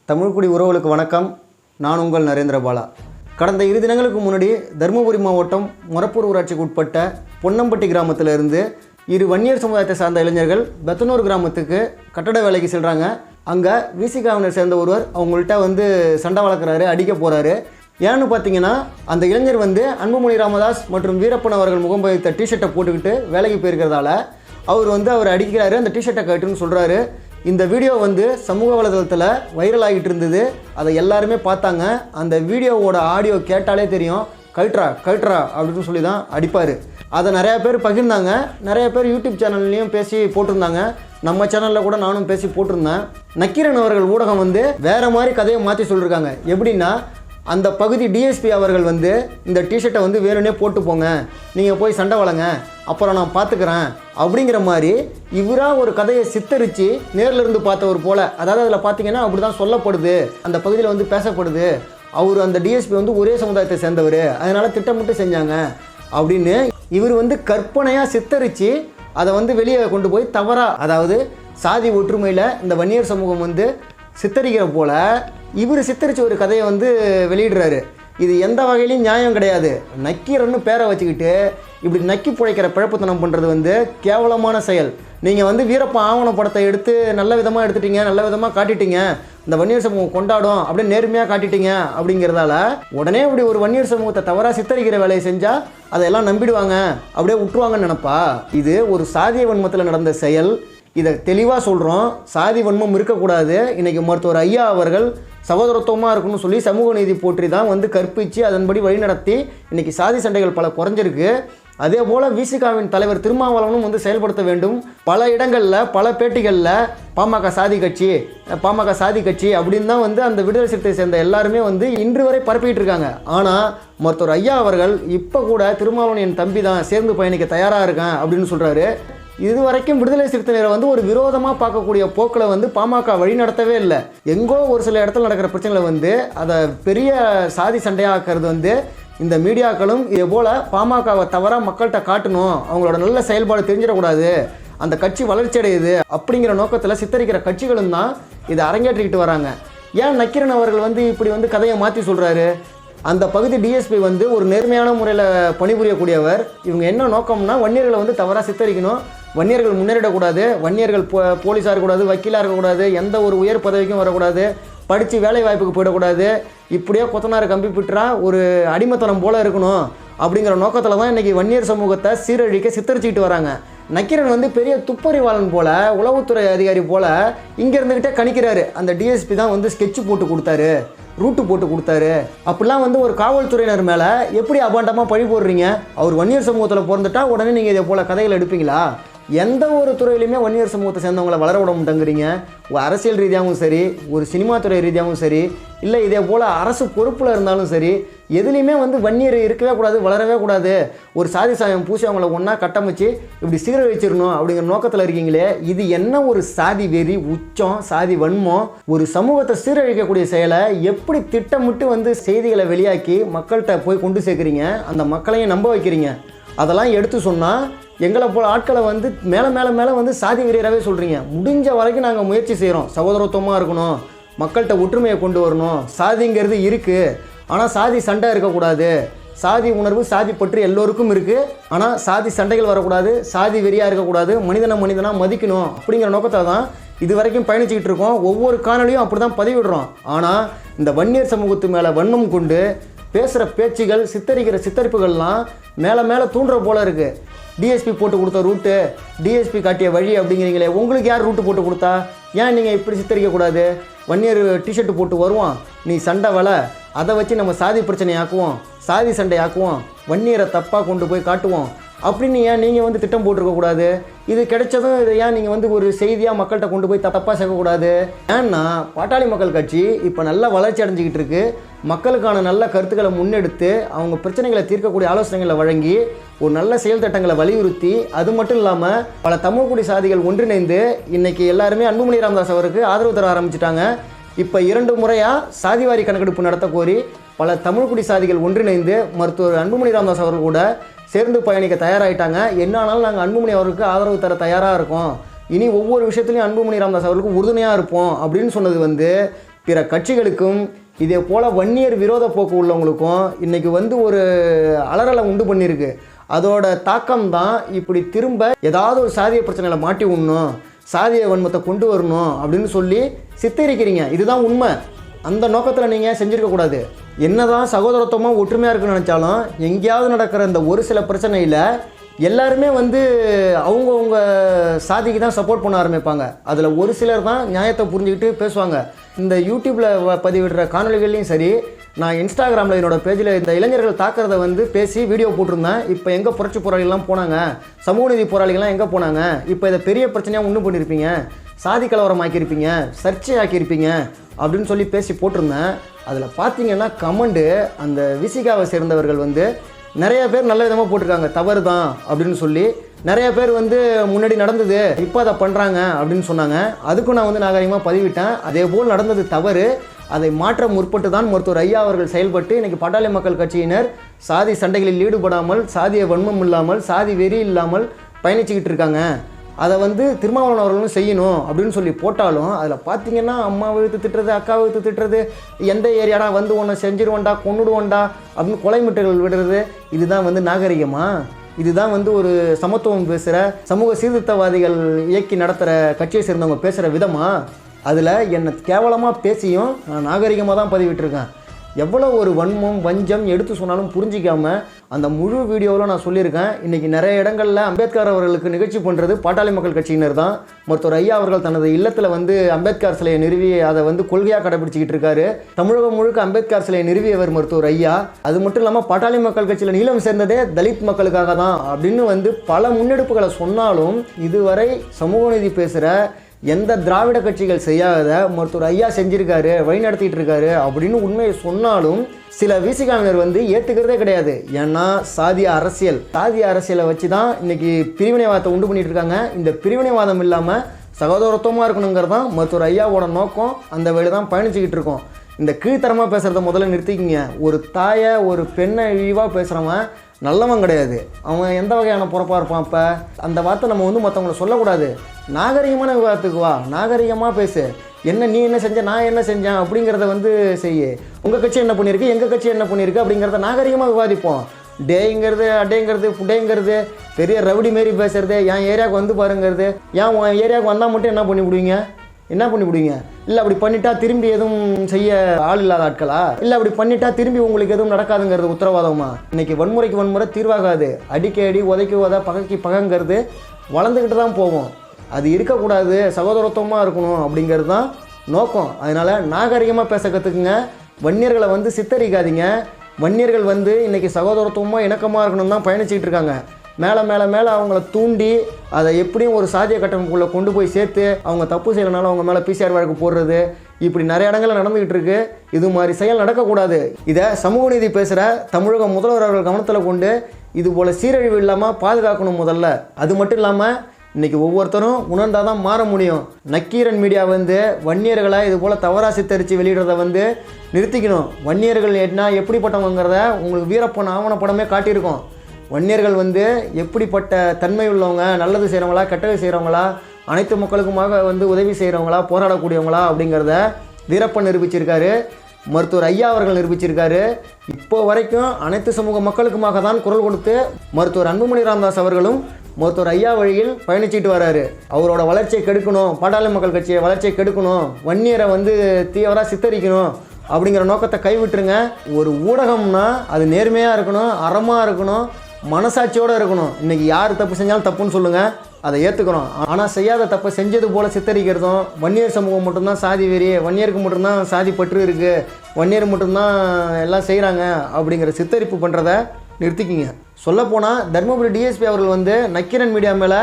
தமிழ்குடி உறவுகளுக்கு வணக்கம். நான் உங்கள் நரேந்திர பாலா. கடந்த 2 தினங்களுக்கு முன்னாடி தருமபுரி மாவட்டம் மொரப்பூர் ஊராட்சிக்கு உட்பட்ட பொன்னம்பட்டி கிராமத்திலிருந்து 2 வன்னியர் சமுதாயத்தை சார்ந்த இளைஞர்கள் பெத்தனூர் கிராமத்துக்கு கட்டட வேலைக்கு செல்கிறாங்க. அங்கே விசிகாவினர் சேர்ந்த ஒருவர் அவங்கள்ட்ட சண்டை வளர்க்குறாரு, அடிக்க போகிறாரு. ஏன்னு பார்த்தீங்கன்னா, அந்த இளைஞர் அன்புமணி ராமதாஸ் மற்றும் வீரப்பன் அவர்கள் முகம் பதித்த டிஷர்ட்டை போட்டுக்கிட்டு வேலைக்கு போயிருக்கிறதால அவர் அடிக்கிறாரு. அந்த டிஷர்ட்டை கட்டுன்னு சொல்கிறாரு. இந்த வீடியோ சமூக வலைதளத்தில் வைரல் ஆகிட்டு இருந்தது. அதை எல்லாருமே பார்த்தாங்க. அந்த வீடியோவோட ஆடியோ கேட்டாலே தெரியும், கழட்ரா அப்படின்னு சொல்லி தான் அடிப்பார். அதை நிறையா பேர் பகிர்ந்தாங்க. நிறைய பேர் யூடியூப் சேனல்லையும் பேசி போட்டிருந்தாங்க. நம்ம சேனலில் கூட நானும் பேசி போட்டிருந்தேன். நக்கீரன் அவர்கள் ஊடகம் வேறு மாதிரி கதையை மாற்றி சொல்லியிருக்காங்க. எப்படின்னா, அந்த பகுதி டிஎஸ்பி அவர்கள் இந்த டிஷர்ட்டை வேணும்னே போட்டு போங்க, நீங்கள் போய் சண்டை வளங்க, அப்புறம் நான் பார்த்துக்கிறேன் அப்படிங்கிற மாதிரி இவராக ஒரு கதையை சித்தரித்து நேரில் இருந்து பார்த்தவர் போல். அதாவது அதில் பார்த்தீங்கன்னா அப்படி தான் சொல்லப்படுது, அந்த பகுதியில் பேசப்படுது. அவர் அந்த டிஎஸ்பி ஒரே சமுதாயத்தை சேர்ந்தவர், அதனால் திட்டமிட்டு செஞ்சாங்க அப்படின்னு இவர் கற்பனையாக சித்தரித்து அதை வெளியே கொண்டு போய் தவறாக, அதாவது சாதி ஒற்றுமையில் இந்த வன்னியர் சமூகம் சித்தரிக்கிற போல் இவர் சித்தரித்து ஒரு கதையை வெளியிடுறாரு. இது எந்த வகையிலையும் நியாயம் கிடையாது. நக்கீரன்னு பேரை வச்சுக்கிட்டு இப்படி நக்கி பிழைக்கிற பிழப்புத்தனம் பண்ணுறது கேவலமான செயல். நீங்கள் வீரப்ப ஆவண படத்தை எடுத்து நல்ல விதமாக எடுத்துட்டீங்க, நல்ல விதமாக காட்டிட்டீங்க, இந்த வன்னியர் சமூகம் கொண்டாடும் அப்படின்னு நேர்மையாக காட்டிட்டீங்க. அப்படிங்கிறதால உடனே இப்படி ஒரு வன்னியர் சமூகத்தை தவறாக சித்தரிக்கிற வேலையை செஞ்சால் அதையெல்லாம் நம்பிடுவாங்க, அப்படியே விட்டுருவாங்கன்னு நினப்பா. இது ஒரு சாதிய வன்மத்தில் நடந்த செயல். இதை தெளிவாக சொல்கிறோம். சாதி வன்மம் இருக்கக்கூடாது. இன்றைக்கி மருத்துவர் ஐயா அவர்கள் சகோதரத்துவமாக இருக்குன்னு சொல்லி சமூக நீதி போற்றி தான் கற்பித்து அதன்படி வழிநடத்தி இன்றைக்கி சாதி சண்டைகள் பல குறைஞ்சிருக்கு. அதே போல் விசிகாவின் தலைவர் திருமாவளவனும் செயல்படுத்த வேண்டும். பல இடங்களில் பல பேட்டிகளில் பாமக சாதி கட்சி அப்படின்னு தான் அந்த விடுதலை சிறுத்தை சேர்ந்த எல்லாருமே இன்று வரை பரப்பிக்கிட்டு இருக்காங்க. ஆனால் மருத்துவர் ஐயா அவர்கள் இப்போ கூட திருமாவளவன் என் தம்பி தான், சேர்ந்து பயணிக்க தயாராக இருக்கேன் அப்படின்னு சொல்கிறாரு. இதுவரைக்கும் விடுதலை சிறுத்தையினரை ஒரு விரோதமாக பார்க்கக்கூடிய போக்கில் பாமக வழி நடத்தவே இல்லை. எங்கோ ஒரு சில இடத்துல நடக்கிற பிரச்சனைகளை அதை பெரிய சாதி சண்டையாக்குறது இந்த மீடியாக்களும் இதே போல் பாமகவை தவறாக மக்கள்கிட்ட காட்டணும், அவங்களோட நல்ல செயல்பாடு தெரிஞ்சிடக்கூடாது, அந்த கட்சி வளர்ச்சி அடையுது அப்படிங்கிற நோக்கத்தில் சித்தரிக்கிற கட்சிகளும் தான் இதை அரங்கேற்றிக்கிட்டு வராங்க. ஏன் நக்கீரன் அவர்கள் இப்படி கதையை மாற்றி சொல்கிறாரு? அந்த பகுதி டிஎஸ்பி ஒரு நேர்மையான முறையில் பணிபுரியக்கூடியவர். இவங்க என்ன நோக்கம்னா, வன்னியர்களை தவறாக சித்தரிக்கணும், வன்னியர்கள் முன்னேறிடக்கூடாது, வன்னியர்கள் போலீஸாக இருக்கக்கூடாது, வக்கீலாக இருக்கக்கூடாது, எந்த ஒரு உயர் பதவிக்கும் வரக்கூடாது, படித்து வேலை வாய்ப்புக்கு போயிடக்கூடாது, இப்படியே கொத்தனார் கம்பி பிட்டுறா ஒரு அடிமைத்தனம் போல் இருக்கணும் அப்படிங்கிற நோக்கத்தில் தான் இன்றைக்கி வன்னியர் சமூகத்தை சீரழிக்க சித்தரிச்சுக்கிட்டு வராங்க. நக்கீரன் பெரிய துப்பறிவாளன் போல், உளவுத்துறை அதிகாரி போல் இங்கே இருந்துக்கிட்டே கணிக்கிறாரு. அந்த டிஎஸ்பி தான் ஸ்கெட்சு போட்டு கொடுத்தாரு, ரூட்டு போட்டு கொடுத்தாரு அப்படிலாம் ஒரு காவல்துறையினர் மேலே எப்படி அபாண்டமாக பழி போடுறீங்க? அவர் வன்னியர் சமூகத்தில் பிறந்துட்டா உடனே நீங்கள் இதே போல் கதைகள் எடுப்பீங்களா? எந்த ஒரு துறையிலையுமே வன்னியர் சமூகத்தை சேர்ந்தவங்களை வளர விட மாட்டேங்கிறீங்க. அரசியல் ரீதியாகவும் சரி, ஒரு சினிமா துறை ரீதியாகவும் சரி, இல்லை இதே போல் அரசு பொறுப்பில் இருந்தாலும் சரி, எதுலேயுமே வன்னியர் இருக்கவே கூடாது, வளரவே கூடாது, ஒரு சாதி சாயம் பூசி அவங்கள ஒன்றா கட்டமைச்சு இப்படி சீரழிச்சிடணும் அப்படிங்கிற நோக்கத்தில் இருக்கீங்களே, இது என்ன ஒரு சாதி வெறி உச்சம், சாதி வன்மம்? ஒரு சமூகத்தை சீரழிக்கக்கூடிய செயலை எப்படி திட்டமிட்டு செய்திகளை வெளியாக்கி மக்கள்கிட்ட போய் கொண்டு சேர்க்குறீங்க, அந்த மக்களையும் நம்ப வைக்கிறீங்க? அதெல்லாம் எடுத்து சொன்னால் எங்களை போல் ஆட்களை மேலே சாதி வெறியராகவே சொல்கிறீங்க. முடிஞ்ச வரைக்கும் நாங்கள் முயற்சி செய்கிறோம், சகோதரத்துவமாக இருக்கணும், மக்கள்கிட்ட ஒற்றுமையை கொண்டு வரணும், சாதிங்கிறது இருக்குது, ஆனால் சாதி சண்டை இருக்கக்கூடாது, சாதி உணர்வு சாதி பற்றி எல்லோருக்கும் இருக்குது, ஆனால் சாதி சண்டைகள் வரக்கூடாது, சாதி வெறியாக இருக்கக்கூடாது, மனிதனாக மதிக்கணும் அப்படிங்கிற நோக்கத்தில் தான் இது வரைக்கும் பயணிச்சுக்கிட்டு இருக்கோம். ஒவ்வொரு காணொலியும் அப்படி தான் பதிவிடுறோம். ஆனால் இந்த வன்னியர் சமூகத்து மேலே வன்மம் கொண்டு பேசுகிற பேச்சுகள், சித்தரிக்கிற சித்தரிப்புகள்லாம் மேலே தூண்டுற போல் இருக்குது. டிஎஸ்பி போட்டு கொடுத்த ரூட்டு, டிஎஸ்பி காட்டிய வழி அப்படிங்கிறீங்களே, உங்களுக்கு யார் ரூட்டு போட்டு கொடுத்தா? ஏன் நீங்கள் இப்படி சித்தரிக்கக்கூடாது? வன்னியர் டிஷர்ட்டு போட்டு வருவான், நீ சண்டை வலை, அதை வச்சு நம்ம சாதி பிரச்சனையை ஆக்குவோம், சாதி சண்டை ஆக்குவோம், வன்னியரை தப்பாக கொண்டு போய் காட்டுவோம் அப்படின்னு ஏன் நீங்கள் திட்டம் போட்டிருக்கக்கூடாது? இது கிடைச்சதும் இதை ஏன் நீங்கள் ஒரு செய்தியாக மக்கள்கிட்ட கொண்டு போய் தப்பாக சேர்க்கக்கூடாது? ஏன்னா பாட்டாளி மக்கள் கட்சி இப்போ நல்லா வளர்ச்சி அடைஞ்சிக்கிட்டு இருக்குது. மக்களுக்கான நல்ல கருத்துக்களை முன்னெடுத்து அவங்க பிரச்சனைகளை தீர்க்கக்கூடிய ஆலோசனைகளை வழங்கி ஒரு நல்ல செயல் திட்டங்களை வலியுறுத்தி, அது மட்டும் இல்லாமல் பல தமிழ்குடி சாதிகள் ஒன்றிணைந்து இன்றைக்கி எல்லாருமே அன்புமணி ராமதாஸ் அவருக்கு ஆதரவு தர ஆரம்பிச்சிட்டாங்க. இப்போ 2 முறையாக சாதிவாரி கணக்கெடுப்பு நடத்த கோரி பல தமிழ்குடி சாதிகள் ஒன்றிணைந்து மருத்துவர் அன்புமணி ராமதாஸ் அவர்கள் கூட சேர்ந்து பயணிக்க தயாராகிட்டாங்க. என்ன ஆனாலும் நாங்கள் அன்புமணி அவருக்கு ஆதரவு தர தயாராக இருக்கோம், இனி ஒவ்வொரு விஷயத்துலையும் அன்புமணி ராமதாஸ் அவர்களுக்கு உறுதுணையாக இருப்போம் அப்படின்னு சொன்னது பிற கட்சிகளுக்கும் இதே போல் வன்னியர் விரோத போக்கு உள்ளவங்களுக்கும் இன்றைக்கி வந்து ஒரு அலறலை உண்டு பண்ணியிருக்கு. அதோட தாக்கம் தான் இப்படி திரும்ப ஏதாவது ஒரு சாதிய பிரச்சனையில் மாட்டி விடணும், சாதிய வன்மத்தை கொண்டு வரணும் அப்படின்னு சொல்லி சித்தரிக்கிறீங்க. இதுதான் உண்மை. அந்த நோக்கத்தில் நீங்கள் செஞ்சுருக்கக்கூடாது. என்னதான் சகோதரத்துவமாக ஒற்றுமையாக இருக்குன்னு நினச்சாலும் எங்கேயாவது நடக்கிற இந்த ஒரு சில பிரச்சனையில் எல்லாருமே வந்து அவங்கவுங்க சாதிக்கு தான் சப்போர்ட் பண்ண ஆரம்பிப்பாங்க. அதில் ஒரு சிலர் தான் நியாயத்தை புரிஞ்சுக்கிட்டு பேசுவாங்க. இந்த யூடியூப்பில் பதிவிடுற காணொலிகள்லையும் சரி, நான் இன்ஸ்டாகிராமில் என்னோடய பேஜில் இந்த இளைஞர்கள் தாக்கிறத வந்து பேசி வீடியோ போட்டிருந்தேன். இப்போ எங்கே புரட்சி போராளிகள்லாம் போனாங்க, சமூக நீதி போராளிகள்லாம் எங்கே போனாங்க, இப்போ இதை பெரிய பிரச்சனையாக ஒன்று பண்ணியிருப்பீங்க, சாதி கலவரம் ஆக்கியிருப்பீங்க, சர்ச்சை ஆக்கியிருப்பீங்க அப்படின்னு சொல்லி பேசி போட்டிருந்தேன். அதில் பார்த்தீங்கன்னா கமெண்டு அந்த விசிகாவை சேர்ந்தவர்கள் வந்து நிறைய பேர் நல்ல விதமாக போட்டிருக்காங்க, தவறு தான் அப்படின்னு சொல்லி. நிறைய பேர் வந்து முன்னாடி நடந்தது இப்போ அதை பண்ணுறாங்க அப்படின்னு சொன்னாங்க. அதுக்கும் நான் வந்து நாகரிகமாக பதிவிட்டேன். அதே போல் நடந்தது தவறு, அதை மாற்ற முற்பட்டு தான் மருத்துவர் ஐயா அவர்கள் செயல்பட்டு இன்றைக்கி பாட்டாளி மக்கள் கட்சியினர் சாதி சண்டைகளில் ஈடுபடாமல், சாதிய வன்மம் இல்லாமல், சாதி வெறி இல்லாமல் பயணிச்சுக்கிட்டு இருக்காங்க. அதை வந்து திருமாவளவன் அவர்களும் செய்யணும் அப்படின்னு சொல்லி போட்டாலும் அதில் பார்த்தீங்கன்னா அம்மா விழுத்து திட்டுறது, அக்கா விழுத்து திட்டுறது, எந்த ஏரியாடா வந்து ஒன்றை செஞ்சிருவோண்டா, கொண்டுடுவோண்டா அப்படின்னு கொலை மிட்டுகள் விடுறது, இதுதான் வந்து நாகரிகமா? இதுதான் வந்து ஒரு சமத்துவம் பேசுகிற, சமூக சீர்திருத்தவாதிகள் இயக்கி நடத்துகிற கட்சியை சேர்ந்தவங்க பேசுகிற விதமா? அதில் என்னை கேவலமாக பேசியும் நான் நாகரிகமாக தான் பதிவிட்டிருக்கேன். எவ்வளோ ஒரு வன்மம் வஞ்சம் எடுத்து சொன்னாலும் புரிஞ்சிக்காமல் அந்த முழு வீடியோவில் நான் சொல்லியிருக்கேன். இன்றைக்கி நிறைய இடங்களில் அம்பேத்கர் அவர்களுக்கு நிகழ்ச்சி பண்ணுறது பாட்டாளி மக்கள் கட்சியினர் தான். மருத்துவர் ஐயா அவர்கள் தனது இல்லத்தில் வந்து அம்பேத்கர் சிலையை நிறுவி அதை வந்து கொள்கையாக கடைபிடிச்சிக்கிட்டு இருக்காரு. தமிழகம் முழுக்க அம்பேத்கர் சிலையை நிறுவியவர் மருத்துவர் ஐயா. அது மட்டும் இல்லாமல் பாட்டாளி மக்கள் கட்சியில் நீளம் சேர்ந்ததே தலித் மக்களுக்காக தான் அப்படின்னு வந்து பல முன்னெடுப்புகளை சொன்னாலும் இதுவரை சமூக நீதி பேசுகிற எந்த திராவிட கட்சிகள் செய்யாத மருத்துவர் ஐயா செஞ்சுருக்காரு, வழி நடத்திட்டு இருக்காரு அப்படின்னு உண்மையை சொன்னாலும் சில விசிகாவினர் வந்து ஏற்றுக்கிறதே கிடையாது. ஏன்னா சாதிய அரசியலை வச்சு தான் இன்றைக்கி பிரிவினைவாதத்தை உண்டு பண்ணிகிட்டு இருக்காங்க. இந்த பிரிவினைவாதம் இல்லாமல் சகோதரத்துவமாக இருக்கணுங்கிறது தான் மருத்துவர் ஐயாவோட நோக்கம். அந்த வேலை தான் பயணிச்சுக்கிட்டு இருக்கோம். இந்த கீழ்த்தரமாக பேசுகிறத முதல்ல நிறுத்திக்கிங்க. ஒரு தாயை ஒரு பெண்ணை இழிவாக பேசுகிறவன் நல்லவன் கிடையாது. அவன் எந்த வகையான பொறுப்பாக இருப்பான்? இப்போ அந்த வார்த்தை நம்ம வந்து மற்றவங்கள சொல்லக்கூடாது. நாகரிகமான விவாதத்துக்கு வா, நாகரிகமாக பேசு. என்ன நீ என்ன செஞ்ச, நான் என்ன செஞ்சேன் அப்படிங்கிறத வந்து செய்ய. உங்கள் கட்சி என்ன பண்ணியிருக்கு, எங்கள் கட்சி என்ன பண்ணியிருக்கு அப்படிங்கிறத நாகரிகமாக விவாதிப்போம். டேங்கிறது, அடேங்கிறது, புடேங்கிறது, பெரிய ரவுடி மாரி பேசுறது, என் ஏரியாவுக்கு வந்து பாருங்கிறது, ஏன் உன் ஏரியாவுக்கு வந்தால் மட்டும் என்ன பண்ணிவிடுவீங்க? இல்லை அப்படி பண்ணிட்டா திரும்பி எதுவும் செய்ய ஆள் இல்லாத ஆட்களா? இல்லை அப்படி பண்ணிட்டா திரும்பி உங்களுக்கு எதுவும் நடக்காதுங்கிறது உத்தரவாதமா? இன்றைக்கி வன்முறைக்கு வன்முறை தீர்வாகாது. அடிக்கடி உதைக்கு உத, பகைக்கு பகைங்கிறது வளர்ந்துக்கிட்டு தான் போகும். அது இருக்கக்கூடாது, சகோதரத்துவமாக இருக்கணும் அப்படிங்கிறது தான் நோக்கம். அதனால் நாகரிகமாக பேச கற்றுக்குங்க. வன்னியர்களை வந்து சித்தரிக்காதீங்க. வன்னியர்கள் வந்து இன்றைக்கி சகோதரத்துவமாக இணக்கமாக இருக்கணும் தான் பயணிச்சிக்கிட்டு இருக்காங்க. மேலே அவங்கள தூண்டி அதை எப்படியும் ஒரு சாதிய கட்டமைப்புக்குள்ளே கொண்டு போய் சேர்த்து அவங்க தப்பு செய்யலனாலும் அவங்க மேலே பிசிஆர் வழக்கு போடுறது, இப்படி நிறைய இடங்களில் நடந்துக்கிட்டு இருக்கு. இது மாதிரி செயல் நடக்கக்கூடாது. இதை சமூக நீதி பேசுகிற தமிழக முதல்வர் அவர்கள் கவனத்தில் கொண்டு இது போல் சீரழிவு இல்லாமல் பாதுகாக்கணும் முதல்ல. அது மட்டும் இல்லாமல் இன்றைக்கி ஒவ்வொருத்தரும் உணர்ந்தால் தான் மாற முடியும். நக்கீரன் மீடியா வந்து வன்னியர்களை இது போல் தவறாக சித்தரித்து வெளியிடுறத வந்து நிறுத்திக்கணும். வன்னியர்கள் என்ன எப்படிப்பட்டவங்கிறத உங்களுக்கு வீரப்பன் ஆவணப்படமே காட்டியிருக்கோம். வன்னியர்கள் வந்து எப்படிப்பட்ட தன்மை உள்ளவங்க, நல்லது செய்கிறவங்களா, கெட்டது செய்கிறவங்களா, அனைத்து மக்களுக்குமாக வந்து உதவி செய்கிறவங்களா, போராடக்கூடியவங்களா அப்படிங்கிறத வீரப்பன் நிரூபிச்சிருக்காரு. மருத்துவர் ஐயா அவர்கள் நிரூபிச்சிருக்காரு. இப்போ வரைக்கும் அனைத்து சமூக மக்களுக்குமாக தான் குரல் கொடுத்து மருத்துவர் அன்புமணி ராமதாஸ் அவர்களும் மருத்துவர் ஐயா வழியில் பயணிச்சுட்டு வராரு. அவரோட வளர்ச்சியை கெடுக்கணும், பாட்டாளி மக்கள் கட்சியை வளர்ச்சியை கெடுக்கணும், வன்னியரை வந்து தீவிரமாக சித்தரிக்கணும் அப்படிங்கிற நோக்கத்தை கைவிட்டுருங்க. ஒரு ஊடகம்னா அது நேர்மையாக இருக்கணும், அறமாக இருக்கணும், மனசாட்சியோடு இருக்கணும். இன்றைக்கி யார் தப்பு செஞ்சாலும் தப்புன்னு சொல்லுங்கள், அதை ஏற்றுக்கிறோம். ஆனால் செய்யாத தப்பை செஞ்சது போல் சித்தரிக்கிறதும், வன்னியர் சமூகம் மட்டும்தான் சாதி வெறி, வன்னியருக்கு மட்டும்தான் சாதி பற்று இருக்குது, வன்னியர் மட்டும்தான் எல்லாம் செய்கிறாங்க அப்படிங்கிற சித்தரிப்பு பண்ணுறதை நிறுத்திக்கிங்க. சொல்லப்போனால் தர்மபுரி டிஎஸ்பி அவர்கள் வந்து நக்கீரன் மீடியா மேலே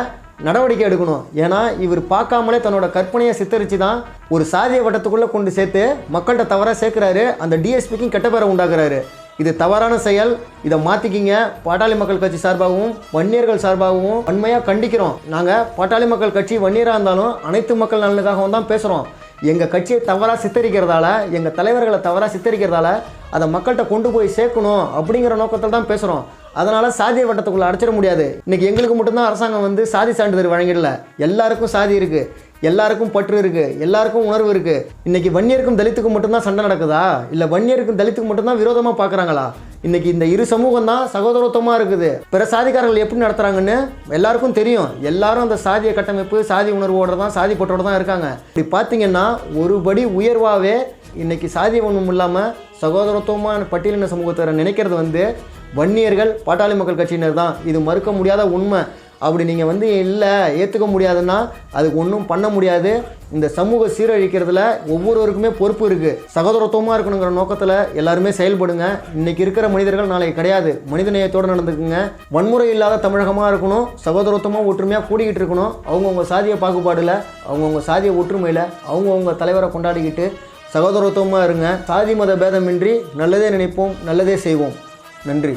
நடவடிக்கை எடுக்கணும். ஏன்னா இவர் பார்க்காமலே தன்னோட கற்பனையை சித்தரித்து தான் ஒரு சாதிய வட்டத்துக்குள்ளே கொண்டு சேர்த்து மக்கள்கிட்ட தவறாக சேர்க்குறாரு. அந்த டிஎஸ்பிக்கும் கெட்ட பேரை உண்டாக்குறாரு. இது தவறான செயல். இதை மாற்றிக்கிங்க. பாட்டாளி மக்கள் கட்சி சார்பாகவும் வன்னியர்கள் சார்பாகவும் வன்மையாக கண்டிக்கிறோம். நாங்கள் பாட்டாளி மக்கள் கட்சி வன்னியராக இருந்தாலும் அனைத்து மக்கள் நலனுக்காகவும் தான் பேசுகிறோம். எங்கள் கட்சியை தவறாக சித்தரிக்கிறதால, எங்கள் தலைவர்களை தவறாக சித்தரிக்கிறதால அதை மக்கள்கிட்ட கொண்டு போய் சேர்க்கணும் அப்படிங்கிற நோக்கத்தில் தான் பேசுகிறோம். அதனால் சாதிய வட்டத்துக்குள்ளே அடைச்சிட முடியாது. இன்றைக்கி எங்களுக்கு மட்டும்தான் அரசாங்கம் வந்து சாதி சான்றிதழ் வழங்கிடல, எல்லாருக்கும் சாதி இருக்குது. எல்லாருக்கும் பற்று இருக்குது, எல்லாருக்கும் உணர்வு இருக்குது. இன்றைக்கி வன்னியருக்கும் தலித்துக்கும் மட்டும்தான் சண்டை நடக்குதா, இல்லை வன்னியருக்கும் தலித்துக்கும் மட்டும்தான் விரோதமாக பார்க்குறாங்களா? இன்றைக்கி இந்த இரு சமூகம் தான் சகோதரத்துவமாக இருக்குது. பிற சாதிக்காரர்கள் எப்படி நடத்துகிறாங்கன்னு எல்லாருக்கும் தெரியும். எல்லாரும் அந்த சாதிய கட்டமைப்பு, சாதி உணர்வோடு தான், சாதி பற்றோடு தான் இருக்காங்க. இப்படி பார்த்தீங்கன்னா ஒரு படி உயர்வாகவே இன்றைக்கி சாதி ஒன்றும் இல்லாமல் சகோதரத்துவமான பட்டியலின சமூகத்தை நினைக்கிறது வன்னியர்கள், பாட்டாளி மக்கள் கட்சியினர் தான். இது மறுக்க முடியாத உண்மை. அப்படி நீங்கள் இல்லை ஏற்றுக்க முடியாதுன்னா அதுக்கு ஒன்றும் பண்ண முடியாது. இந்த சமூக சீரழிக்கிறதுல ஒவ்வொருவருக்குமே பொறுப்பு இருக்குது. சகோதரத்துவமாக இருக்கணுங்கிற நோக்கத்தில் எல்லாருமே செயல்படுங்க. இன்றைக்கி இருக்கிற மனிதர்கள் நாளைக்கு கிடையாது. மனிதநேயத்தோடு நடந்துக்குங்க. வன்முறை இல்லாத தமிழகமாக இருக்கணும். சகோதரத்துவமாக ஒற்றுமையாக கூடிக்கிட்டு இருக்கணும். அவங்கவுங்க சாதிய பாகுபாடில், அவங்கவுங்க சாதிய ஒற்றுமையில் அவங்கவுங்க தலைவரை கொண்டாடிக்கிட்டு சகோதரத்துவமாக இருங்க. சாதி மத பேதமின்றி நல்லதே நினைப்போம், நல்லதே செய்வோம். நன்றி.